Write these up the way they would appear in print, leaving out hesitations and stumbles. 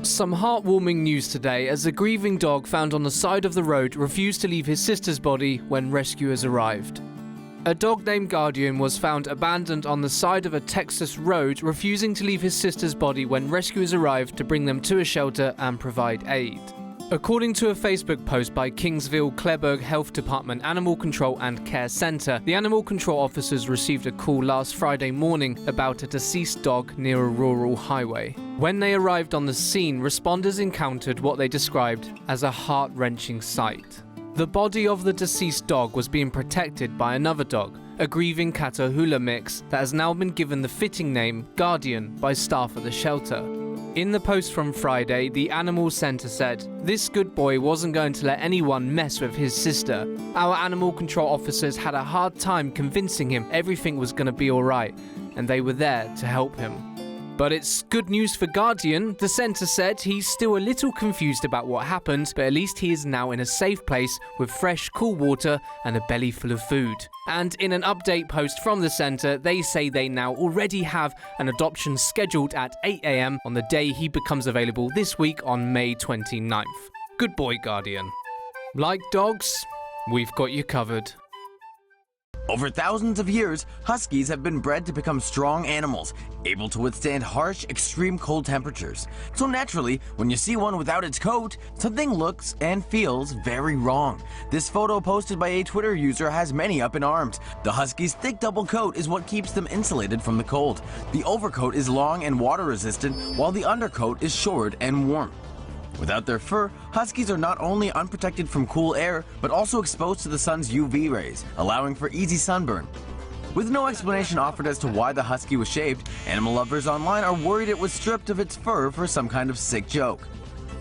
Some heartwarming news today as a grieving dog found on the side of the road refused to leave his sister's body when rescuers arrived. A dog named Guardian was found abandoned on the side of a Texas road, refusing to leave his sister's body when rescuers arrived to bring them to a shelter and provide aid. According to a Facebook post by KINGSVILLE Kleberg Health Department Animal Control and Care Center, the animal control officers received a call last Friday morning about a deceased dog near a rural highway. When they arrived on the scene, responders encountered what they described as a heart-wrenching sight. The body of the deceased dog was being protected by another dog, a grieving Catahoula mix that has now been given the fitting name Guardian by staff at the shelter. In the post from Friday, the animal center said, "This good boy wasn't going to let anyone mess with his sister. Our animal control officers had a hard time convincing him everything was going to be alright, and they were there to help him." But it's good news for Guardian. The center said he's still a little confused about what happened, but at least he is now in a safe place with fresh, cool water and a belly full of food. And in an update post from the center, they say they now already have an adoption scheduled at 8 AM on the day he becomes available this week on May 29th. Good boy, Guardian. Like dogs, we've got you covered. Over thousands of years, huskies have been bred to become strong animals, able to withstand harsh, extreme cold temperatures. So naturally, when you see one without its coat, something looks and feels very wrong. This photo posted by a Twitter user has many up in arms. The husky's thick double coat is what keeps them insulated from the cold. The overcoat is long and water resistant, while the undercoat is short and warm. Without their fur, huskies are not only unprotected from cool air, but also exposed to the sun's UV rays, allowing for easy sunburn. With no explanation offered as to why the husky was shaved, animal lovers online are worried it was stripped of its fur for some kind of sick joke.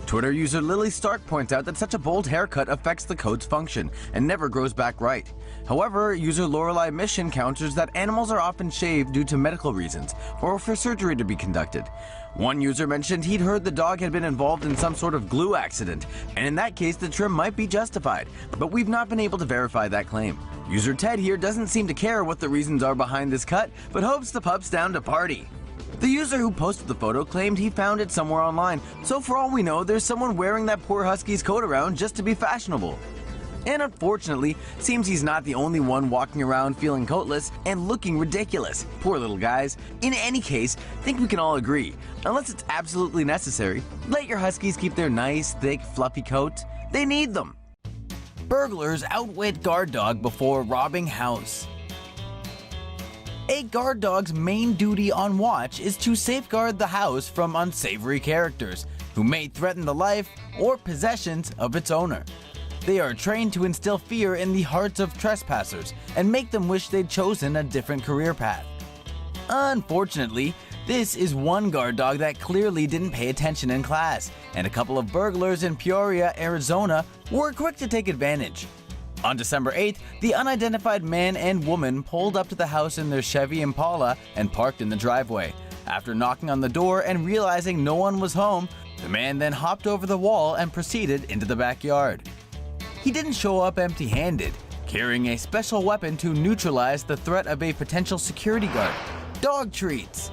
Twitter user Lily Stark points out that such a bold haircut affects the coat's function and never grows back right. However, user Lorelei Mission counters that animals are often shaved due to medical reasons or for surgery to be conducted. One user mentioned he'd heard the dog had been involved in some sort of glue accident, and in that case the trim might be justified, but we've not been able to verify that claim. User Ted here doesn't seem to care what the reasons are behind this cut, but hopes the pup's down to party. The user who posted the photo claimed he found it somewhere online, so for all we know, there's someone wearing that poor husky's coat around just to be fashionable. And unfortunately, seems he's not the only one walking around feeling coatless and looking ridiculous. Poor little guys. In any case, I think we can all agree, unless it's absolutely necessary, let your huskies keep their nice, thick, fluffy coats. They need them. Burglars outwit guard dog before robbing house. A guard dog's main duty on watch is to safeguard the house from unsavory characters who may threaten the life or possessions of its owner. They are trained to instill fear in the hearts of trespassers and make them wish they'd chosen a different career path. Unfortunately, this is one guard dog that clearly didn't pay attention in class, and a couple of burglars in Peoria, Arizona were quick to take advantage. On December 8th, the unidentified man and woman pulled up to the house in their Chevy Impala and parked in the driveway. After knocking on the door and realizing no one was home, the man then hopped over the wall and proceeded into the backyard. He didn't show up empty-handed, carrying a special weapon to neutralize the threat of a potential security guard: dog treats.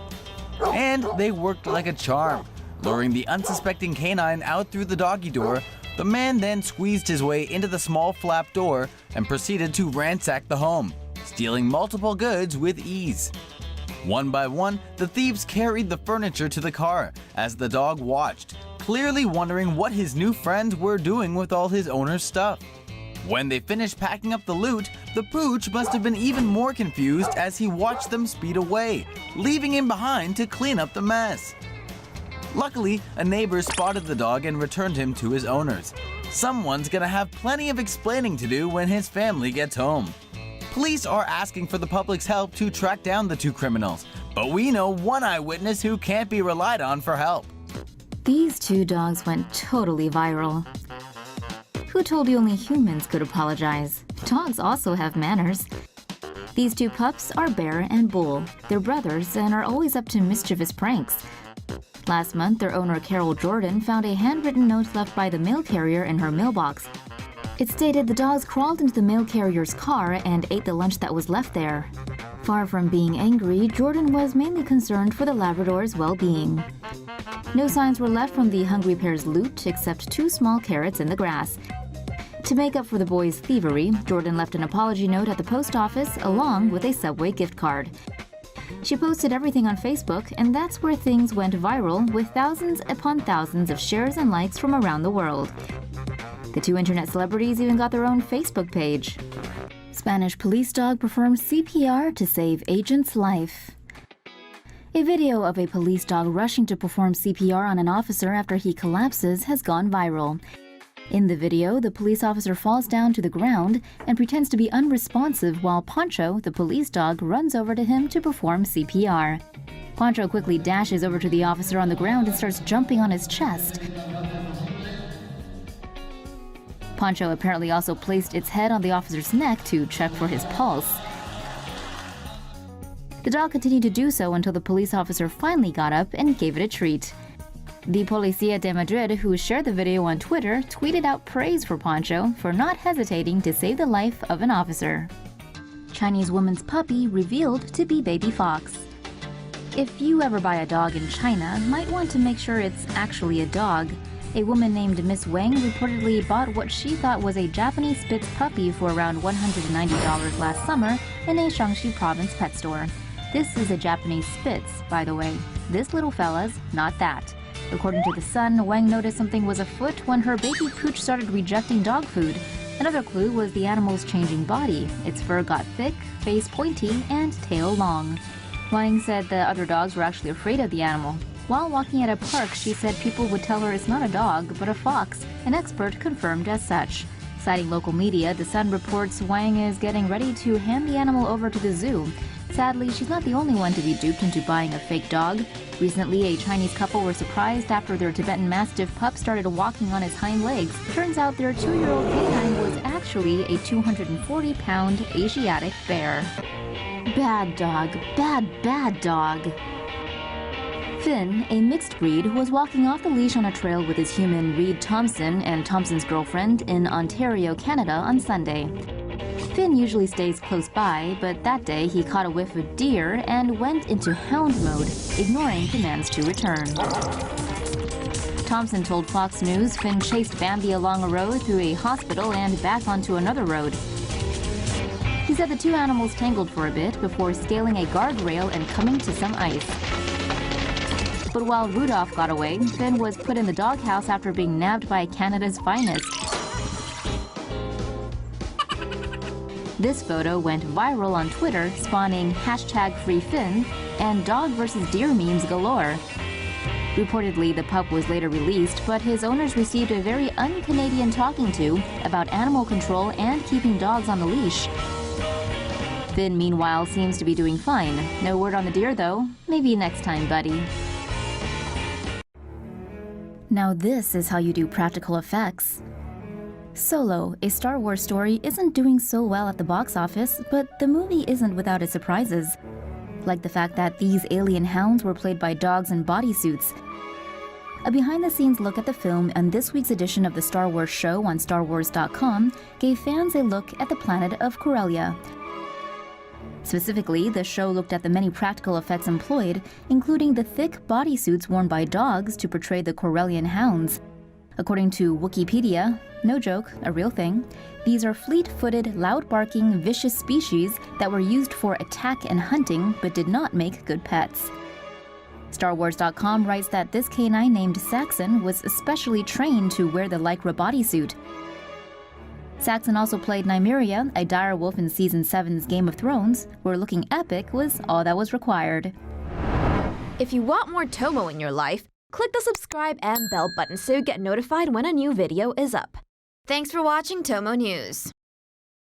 And they worked like a charm. Luring the unsuspecting canine out through the doggy door, the man then squeezed his way into the small flap door and proceeded to ransack the home, stealing multiple goods with ease. One by one, the thieves carried the furniture to the car as the dog watched, clearly wondering what his new friends were doing with all his owner's stuff. When they finished packing up the loot, the pooch must have been even more confused as he watched them speed away, leaving him behind to clean up the mess. Luckily, a neighbor spotted the dog and returned him to his owners. Someone's gonna have plenty of explaining to do when his family gets home. Police are asking for the public's help to track down the two criminals, but we know one eyewitness who can't be relied on for help. These two dogs went totally viral. Who told you only humans could apologize? Dogs also have manners. These two pups are Bear and Bull. They're brothers and are always up to mischievous pranks. Last month, their owner Carol Jordan found a handwritten note left by the mail carrier in her mailbox. It stated the dogs crawled into the mail carrier's car and ate the lunch that was left there. Far from being angry, Jordan was mainly concerned for the Labrador's well-being. No signs were left from the hungry pair's loot except 2 small carrots in the grass. To make up for the boys' thievery, Jordan left an apology note at the post office along with a Subway gift card. She posted everything on Facebook, and that's where things went viral with thousands upon thousands of shares and likes from around the world. The 2 internet celebrities even got their own Facebook page. Spanish police dog performed CPR to save agent's life. A video of a police dog rushing to perform CPR on an officer after he collapses has gone viral. In the video, the police officer falls down to the ground and pretends to be unresponsive while Poncho, the police dog, runs over to him to perform CPR. Poncho quickly dashes over to the officer on the ground and starts jumping on his chest. Poncho apparently also placed its head on the officer's neck to check for his pulse. The dog continued to do so until the police officer finally got up and gave it a treat. The Policía de Madrid, who shared the video on Twitter, tweeted out praise for Poncho for not hesitating to save the life of an officer. Chinese woman's puppy revealed to be baby fox. If you ever buy a dog in China, might want to make sure it's actually a dog. A woman named Miss Wang reportedly bought what she thought was a Japanese Spitz puppy for around $190 last summer in a Shaanxi province pet store. This is a Japanese Spitz, by the way. This little fella's not that. According to The Sun, Wang noticed something was afoot when her baby pooch started rejecting dog food. Another clue was the animal's changing body. Its fur got thick, face pointy, and tail long. Wang said the other dogs were actually afraid of the animal. While walking at a park, she said people would tell her it's not a dog, but a fox. An expert confirmed as such. Citing local media, The Sun reports Wang is getting ready to hand the animal over to the zoo. Sadly, she's not the only one to be duped into buying a fake dog. Recently, a Chinese couple were surprised after their Tibetan Mastiff pup started walking on his hind legs. Turns out their 2-year-old canine was actually a 240-pound Asiatic bear. Bad dog, bad dog. Finn, a mixed breed, was walking off the leash on a trail with his human Reed Thompson and Thompson's girlfriend in Ontario, Canada on Sunday. Finn usually stays close by, but that day he caught a whiff of deer and went into hound mode, ignoring commands to return. Thompson told Fox News Finn chased Bambi along a road through a hospital and back onto another road. He said the 2 animals tangled for a bit before scaling a guardrail and coming to some ice. But while Rudolph got away, Finn was put in the doghouse after being nabbed by Canada's finest. This photo went viral on Twitter, spawning #FreeFinn and dog versus deer memes galore. Reportedly, the pup was later released, but his owners received a very un-Canadian talking to about animal control and keeping dogs on the leash. Finn, meanwhile, seems to be doing fine. No word on the deer, though. Maybe next time, buddy. Now this is how you do practical effects. Solo, a Star Wars story, isn't doing so well at the box office, but the movie isn't without its surprises. Like the fact that these alien hounds were played by dogs in bodysuits. A behind-the-scenes look at the film and this week's edition of the Star Wars show on StarWars.com gave fans a look at the planet of Corellia. Specifically, the show looked at the many practical effects employed, including the thick bodysuits worn by dogs to portray the Corellian hounds. According to Wikipedia, no joke, a real thing, these are fleet-footed, loud-barking, vicious species that were used for attack and hunting but did not make good pets. StarWars.com writes that this canine named Saxon was especially trained to wear the Lycra bodysuit. Saxon also played Nymeria, a dire wolf in Season 7's Game of Thrones, where looking epic was all that was required. If you want more Tomo in your life, click the subscribe and bell button so you get notified when a new video is up. Thanks for watching Tomo News.